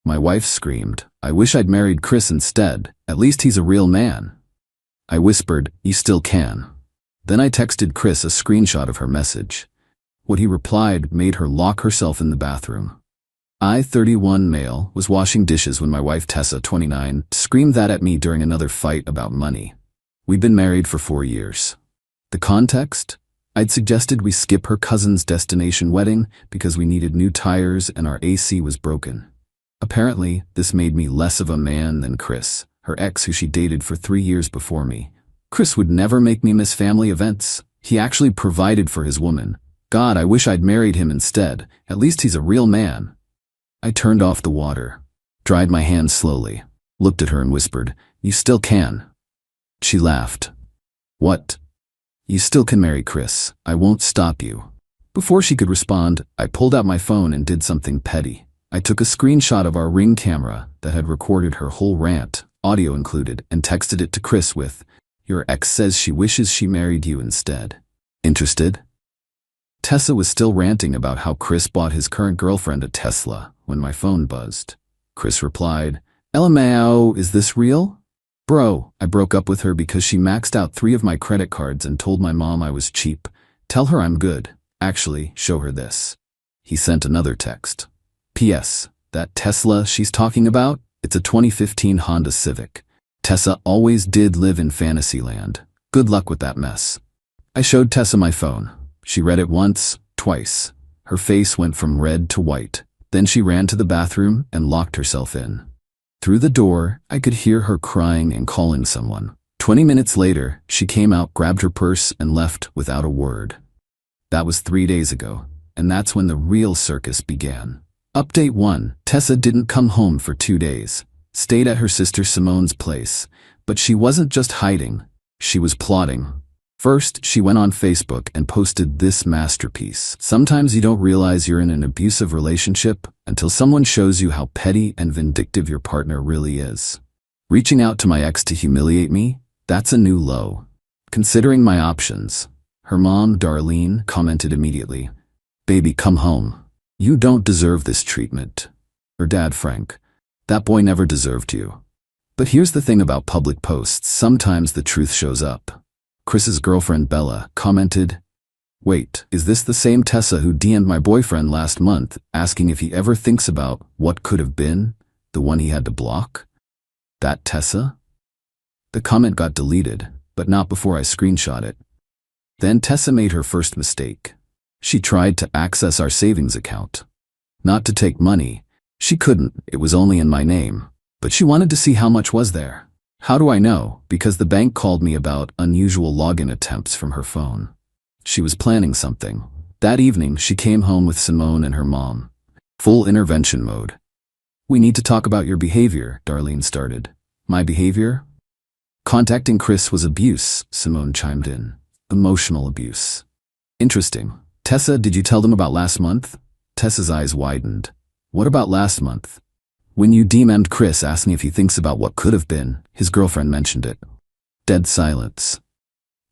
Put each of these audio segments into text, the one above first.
My wife screamed, "I wish I'd married Chris instead. At least he's a real man." I whispered, "You still can." Then I texted Chris a screenshot of her message. What he replied made her lock herself in the bathroom. I, 31 male, was washing dishes when my wife Tessa, 29, screamed that at me during another fight about money. We'd been married for 4 years. The context? I'd suggested we skip her cousin's destination wedding because we needed new tires and our AC was broken. Apparently, this made me less of a man than Chris, her ex who she dated for 3 years before me. Chris would never make me miss family events. He actually provided for his woman. God, I wish I'd married him instead. At least he's a real man. I turned off the water, dried my hands slowly, looked at her and whispered, "You still can." She laughed. "What?" "You still can marry Chris. I won't stop you." Before she could respond, I pulled out my phone and did something petty. I took a screenshot of our Ring camera that had recorded her whole rant, audio included, and texted it to Chris with, "Your ex says she wishes she married you instead. Interested?" Tessa was still ranting about how Chris bought his current girlfriend a Tesla when my phone buzzed. Chris replied, "LMAO, is this real? Bro, I broke up with her because she maxed out 3 of my credit cards and told my mom I was cheap. Tell her I'm good. Actually, show her this." He sent another text. "P.S. That Tesla she's talking about? It's a 2015 Honda Civic. Tessa always did live in Fantasyland. Good luck with that mess." I showed Tessa my phone. She read it once, twice. Her face went from red to white. Then she ran to the bathroom and locked herself in. Through the door, I could hear her crying and calling someone. 20 minutes later, she came out, grabbed her purse, and left without a word. That was 3 days ago, and that's when the real circus began. Update 1. Tessa didn't come home for 2 days. Stayed at her sister Simone's place. But she wasn't just hiding. She was plotting. First, she went on Facebook and posted this masterpiece. Sometimes you don't realize you're in an abusive relationship until someone shows you how petty and vindictive your partner really is. Reaching out to my ex to humiliate me? That's a new low. Considering my options, her mom, Darlene, commented immediately, "Baby, come home. You don't deserve this treatment." Her dad, Frank, "That boy never deserved you." But here's the thing about public posts, sometimes the truth shows up. Chris's girlfriend Bella commented, "Wait, is this the same Tessa who DM'd my boyfriend last month asking if he ever thinks about what could have been, the one he had to block? That Tessa?" The comment got deleted, but not before I screenshot it. Then Tessa made her first mistake. She tried to access our savings account. Not to take money. She couldn't, it was only in my name. But she wanted to see how much was there. How do I know? Because the bank called me about unusual login attempts from her phone. She was planning something. That evening, she came home with Simone and her mom. Full intervention mode. "We need to talk about your behavior," Darlene started. "My behavior?" "Contacting Chris was abuse," Simone chimed in. "Emotional abuse." "Interesting. Tessa, did you tell them about last month?" Tessa's eyes widened. "What about last month?" "When you DM'd Chris asking if he thinks about what could have been, his girlfriend mentioned it." Dead silence.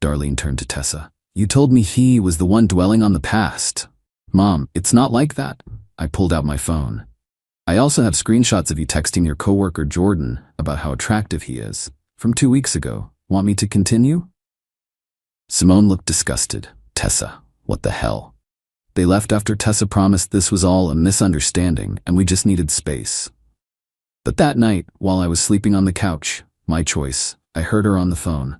Darlene turned to Tessa. "You told me he was the one dwelling on the past." "Mom, it's not like that." I pulled out my phone. "I also have screenshots of you texting your coworker Jordan about how attractive he is. From 2 weeks ago. Want me to continue?" Simone looked disgusted. "Tessa, what the hell?" They left after Tessa promised this was all a misunderstanding and we just needed space. But that night, while I was sleeping on the couch, my choice, I heard her on the phone.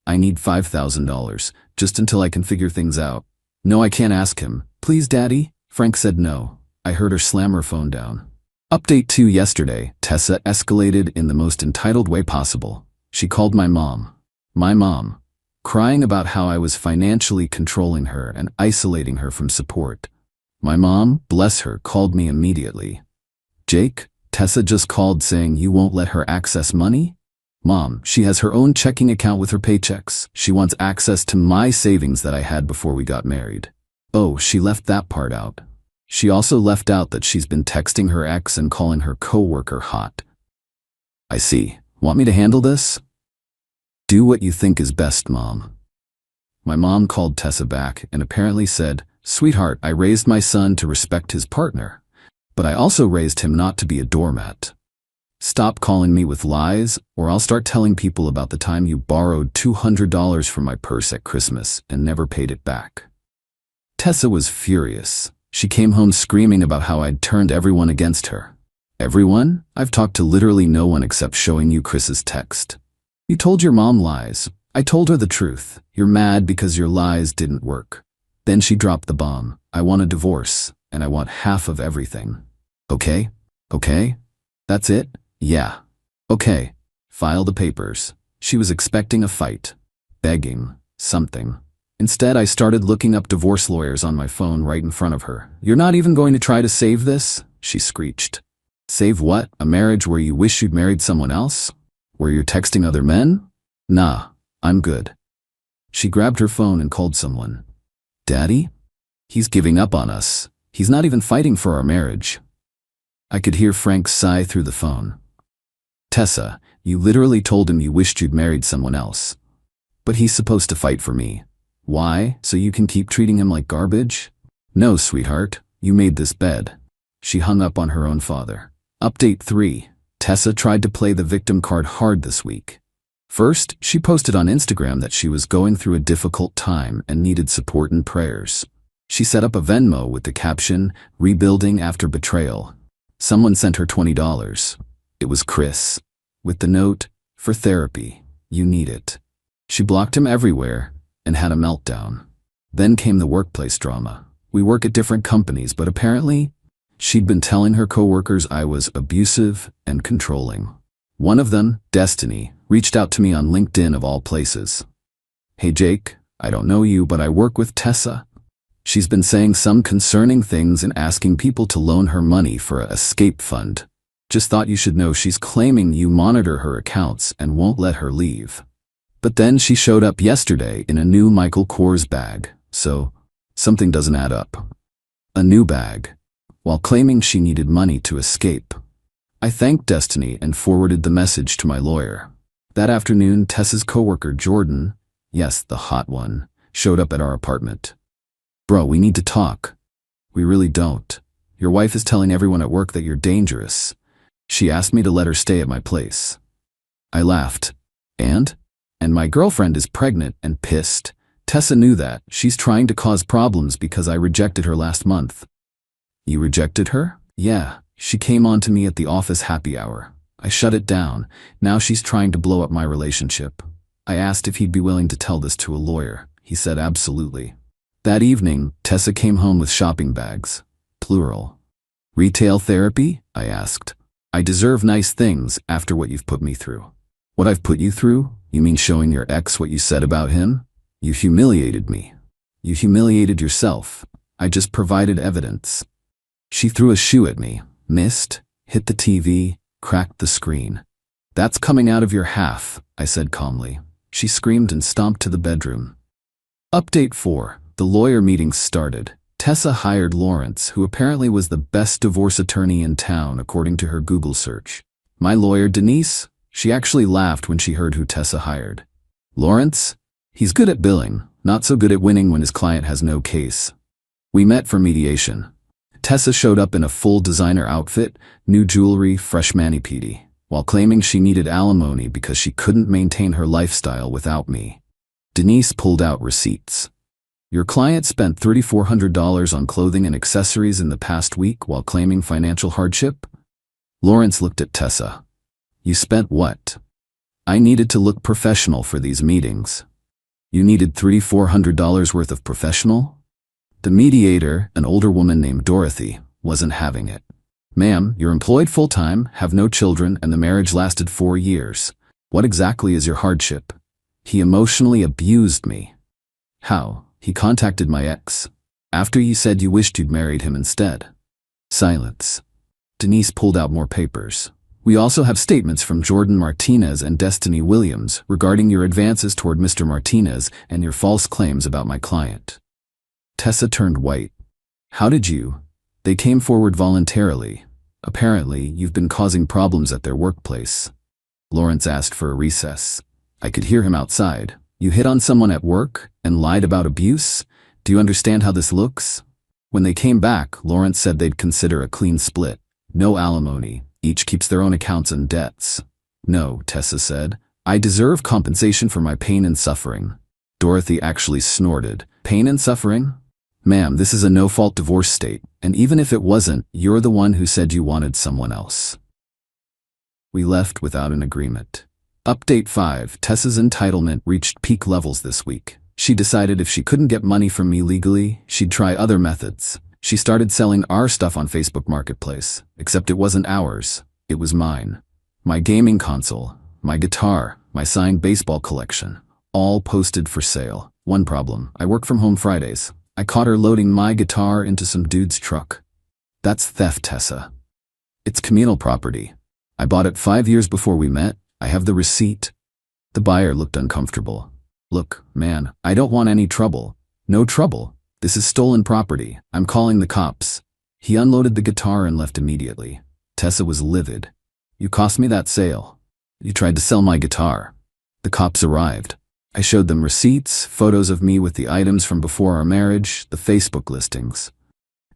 "I need $5,000, just until I can figure things out." "No, I can't ask him." "Please, Daddy?" Frank said no. I heard her slam her phone down. Update 2 yesterday, Tessa escalated in the most entitled way possible. She called my mom. My mom. Crying about how I was financially controlling her and isolating her from support. My mom, bless her, called me immediately. "Jake, Tessa just called saying you won't let her access money?" "Mom, she has her own checking account with her paychecks. She wants access to my savings that I had before we got married." "Oh, she left that part out." She also left out that she's been texting her ex and calling her coworker hot. "I see. Want me to handle this?" "Do what you think is best, Mom." My mom called Tessa back and apparently said, "Sweetheart, I raised my son to respect his partner. But I also raised him not to be a doormat. Stop calling me with lies, or I'll start telling people about the time you borrowed $200 from my purse at Christmas and never paid it back. Tessa was furious. She came home screaming about how I'd turned everyone against her. Everyone? I've talked to literally no one except showing you Chris's text. You told your mom lies. I told her the truth. You're mad because your lies didn't work. Then she dropped the bomb. I want a divorce, and I want half of everything. Okay? Okay? That's it? Yeah. Okay. File the papers. She was expecting a fight. Begging. Something. Instead, I started looking up divorce lawyers on my phone right in front of her. You're not even going to try to save this? She screeched. Save what? A marriage where you wish you'd married someone else? Where you're texting other men? Nah, I'm good. She grabbed her phone and called someone. Daddy? He's giving up on us. He's not even fighting for our marriage. I could hear Frank sigh through the phone. Tessa, you literally told him you wished you'd married someone else. But he's supposed to fight for me. Why? So you can keep treating him like garbage? No, sweetheart. You made this bed. She hung up on her own father. Update 3. Tessa tried to play the victim card hard this week. First, she posted on Instagram that she was going through a difficult time and needed support and prayers. She set up a Venmo with the caption, "Rebuilding after betrayal." Someone sent her $20. It was Chris, with the note, "For therapy, you need it." She blocked him everywhere and had a meltdown. Then came the workplace drama. We work at different companies, but apparently, she'd been telling her coworkers I was abusive and controlling. One of them, Destiny, reached out to me on LinkedIn of all places. Hey Jake, I don't know you, but I work with Tessa. She's been saying some concerning things and asking people to loan her money for a escape fund. Just thought you should know she's claiming you monitor her accounts and won't let her leave. But then she showed up yesterday in a new Michael Kors bag, so something doesn't add up. A new bag, while claiming she needed money to escape. I thanked Destiny and forwarded the message to my lawyer. That afternoon, Tessa's coworker Jordan, yes, the hot one, showed up at our apartment. Bro, we need to talk. We really don't. Your wife is telling everyone at work that you're dangerous. She asked me to let her stay at my place. I laughed. And my girlfriend is pregnant and pissed. Tessa knew that. She's trying to cause problems because I rejected her last month. You rejected her? Yeah. She came on to me at the office happy hour. I shut it down. Now she's trying to blow up my relationship. I asked if he'd be willing to tell this to a lawyer. He said absolutely. That evening, Tessa came home with shopping bags. Plural. Retail therapy? I asked. I deserve nice things after what you've put me through. What I've put you through? You mean showing your ex what you said about him? You humiliated me. You humiliated yourself. I just provided evidence. She threw a shoe at me, missed, hit the TV, cracked the screen. That's coming out of your half, I said calmly. She screamed and stomped to the bedroom. Update 4. The lawyer meetings started. Tessa hired Lawrence, who apparently was the best divorce attorney in town according to her Google search. My lawyer, Denise? She actually laughed when she heard who Tessa hired. Lawrence? He's good at billing, not so good at winning when his client has no case. We met for mediation. Tessa showed up in a full designer outfit, new jewelry, fresh mani-pedi, while claiming she needed alimony because she couldn't maintain her lifestyle without me. Denise pulled out receipts. Your client spent $3,400 on clothing and accessories in the past week while claiming financial hardship? Lawrence looked at Tessa. You spent what? I needed to look professional for these meetings. You needed $3,400 worth of professional? The mediator, an older woman named Dorothy, wasn't having it. Ma'am, you're employed full-time, have no children, and the marriage lasted 4 years. What exactly is your hardship? He emotionally abused me. How? He contacted my ex. After you said you wished you'd married him instead. Silence. Denise pulled out more papers. We also have statements from Jordan Martinez and Destiny Williams regarding your advances toward Mr. Martinez and your false claims about my client. Tessa turned white. How did you? They came forward voluntarily. Apparently, you've been causing problems at their workplace. Lawrence asked for a recess. I could hear him outside. You hit on someone at work and lied about abuse? Do you understand how this looks? When they came back, Lawrence said they'd consider a clean split. No alimony. Each keeps their own accounts and debts. No, Tessa said. I deserve compensation for my pain and suffering. Dorothy actually snorted. Pain and suffering? Ma'am, this is a no-fault divorce state, and even if it wasn't, you're the one who said you wanted someone else. We left without an agreement. Update 5. Tessa's entitlement reached peak levels this week. She decided if she couldn't get money from me legally, she'd try other methods. She started selling our stuff on Facebook Marketplace, except it wasn't ours, it was mine. My gaming console, my guitar, my signed baseball collection, all posted for sale. One problem, I work from home Fridays. I caught her loading my guitar into some dude's truck. That's theft, Tessa. It's communal property. I bought it 5 years before we met. I have the receipt. The buyer looked uncomfortable. Look, man, I don't want any trouble. No trouble. This is stolen property. I'm calling the cops. He unloaded the guitar and left immediately. Tessa was livid. You cost me that sale. You tried to sell my guitar. The cops arrived. I showed them receipts, photos of me with the items from before our marriage, the Facebook listings.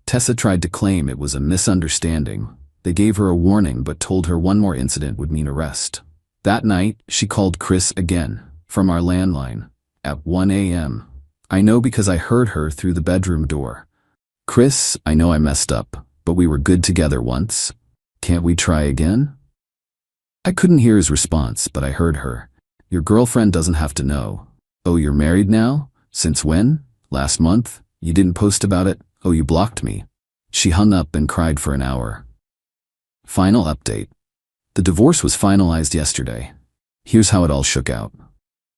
Tessa tried to claim it was a misunderstanding. They gave her a warning but told her one more incident would mean arrest. That night, she called Chris again, from our landline, at 1 a.m. I know because I heard her through the bedroom door. Chris, I know I messed up, but we were good together once. Can't we try again? I couldn't hear his response, but I heard her. Your girlfriend doesn't have to know. Oh, you're married now? Since when? Last month? You didn't post about it? Oh, you blocked me. She hung up and cried for an hour. Final update. The divorce was finalized yesterday. Here's how it all shook out.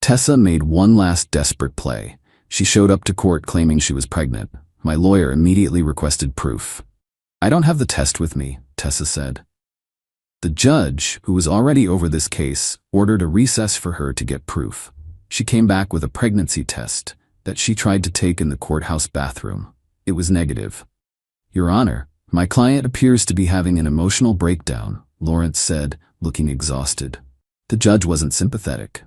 Tessa made one last desperate play. She showed up to court claiming she was pregnant. My lawyer immediately requested proof. I don't have the test with me, Tessa said. The judge, who was already over this case, ordered a recess for her to get proof. She came back with a pregnancy test that she tried to take in the courthouse bathroom. It was negative. Your Honor, my client appears to be having an emotional breakdown, Lawrence said, looking exhausted. The judge wasn't sympathetic.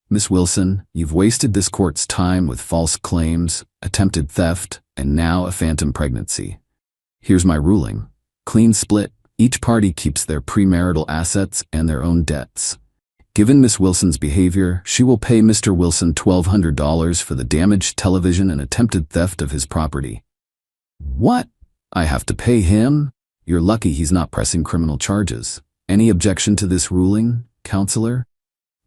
Miss Wilson, you've wasted this court's time with false claims, attempted theft, and now a phantom pregnancy. Here's my ruling. Clean split. Each party keeps their premarital assets and their own debts. Given Miss Wilson's behavior, she will pay Mr. Wilson $1,200 for the damaged television and attempted theft of his property. What? I have to pay him? You're lucky he's not pressing criminal charges. Any objection to this ruling, Counselor?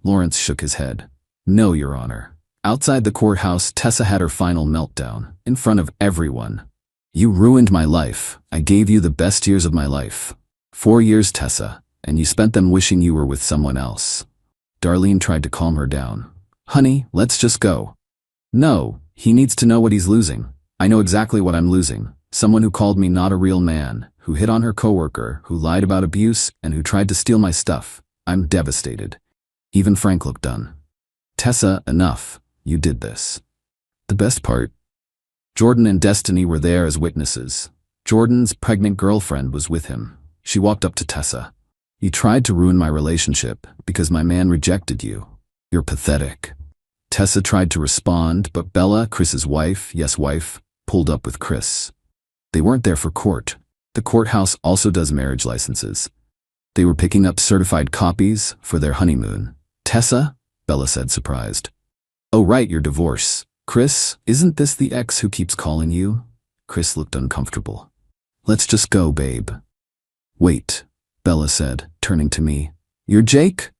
Lawrence shook his head. No, Your Honor. Outside the courthouse, Tessa had her final meltdown, in front of everyone. You ruined my life. I gave you the best years of my life. 4 years, Tessa, and you spent them wishing you were with someone else. Darlene tried to calm her down. Honey, let's just go. No, he needs to know what he's losing. I know exactly what I'm losing. Someone who called me not a real man, who hit on her coworker, who lied about abuse, and who tried to steal my stuff. I'm devastated. Even Frank looked done. Tessa, enough. You did this. The best part? Jordan and Destiny were there as witnesses. Jordan's pregnant girlfriend was with him. She walked up to Tessa. You tried to ruin my relationship because my man rejected you. You're pathetic. Tessa tried to respond, but Bella, Chris's wife, yes wife, pulled up with Chris. They weren't there for court. The courthouse also does marriage licenses. They were picking up certified copies for their honeymoon. Tessa? Bella said, surprised. Oh right, your divorce. Chris, isn't this the ex who keeps calling you? Chris looked uncomfortable. Let's just go, babe. Wait, Bella said, turning to me. You're Jake?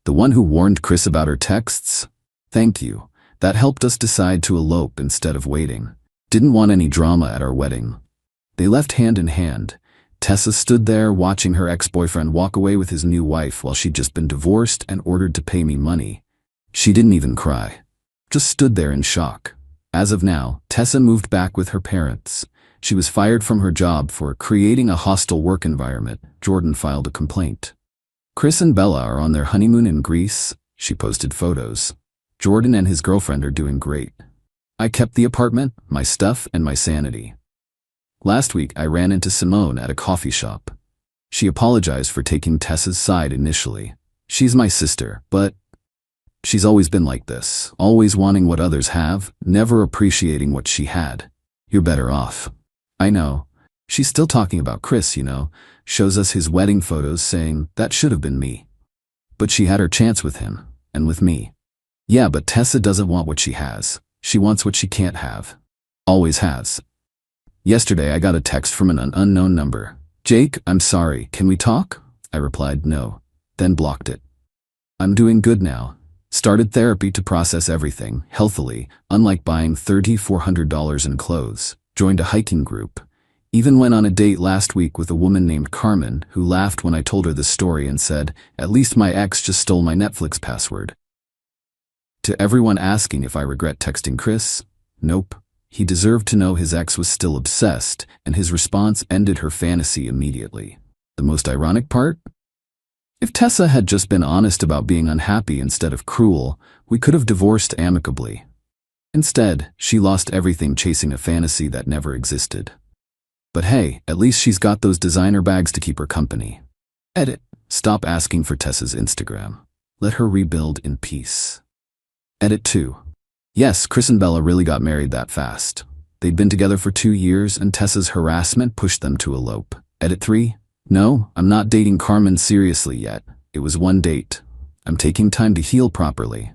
The one who warned Chris about her texts? Thank you. That helped us decide to elope instead of waiting. Didn't want any drama at our wedding. They left hand in hand. Tessa stood there watching her ex-boyfriend walk away with his new wife while she'd just been divorced and ordered to pay me money. She didn't even cry. Just stood there in shock. As of now, Tessa moved back with her parents. She was fired from her job for creating a hostile work environment. Jordan filed a complaint. Chris and Bella are on their honeymoon in Greece. She posted photos. Jordan and his girlfriend are doing great. I kept the apartment, my stuff, and my sanity. Last week, I ran into Simone at a coffee shop. She apologized for taking Tessa's side initially. She's my sister, but she's always been like this, always wanting what others have, never appreciating what she had. You're better off. I know. She's still talking about Chris, shows us his wedding photos saying, that should have been me. But she had her chance with him, and with me. Yeah, but Tessa doesn't want what she has. She wants what she can't have. Always has. Yesterday I got a text from an unknown number. Jake, I'm sorry, can we talk? I replied no, then blocked it. I'm doing good now. Started therapy to process everything, healthily, unlike buying $3,400 in clothes. Joined a hiking group. Even went on a date last week with a woman named Carmen, who laughed when I told her the story and said, at least my ex just stole my Netflix password. To everyone asking if I regret texting Chris, nope. He deserved to know his ex was still obsessed, and his response ended her fantasy immediately. The most ironic part? If Tessa had just been honest about being unhappy instead of cruel, we could have divorced amicably. Instead, she lost everything chasing a fantasy that never existed. But hey, at least she's got those designer bags to keep her company. Edit. Stop asking for Tessa's Instagram. Let her rebuild in peace. Edit 2. Yes, Chris and Bella really got married that fast. They'd been together for 2 years and Tessa's harassment pushed them to elope. Edit 3. No, I'm not dating Carmen seriously yet. It was one date. I'm taking time to heal properly.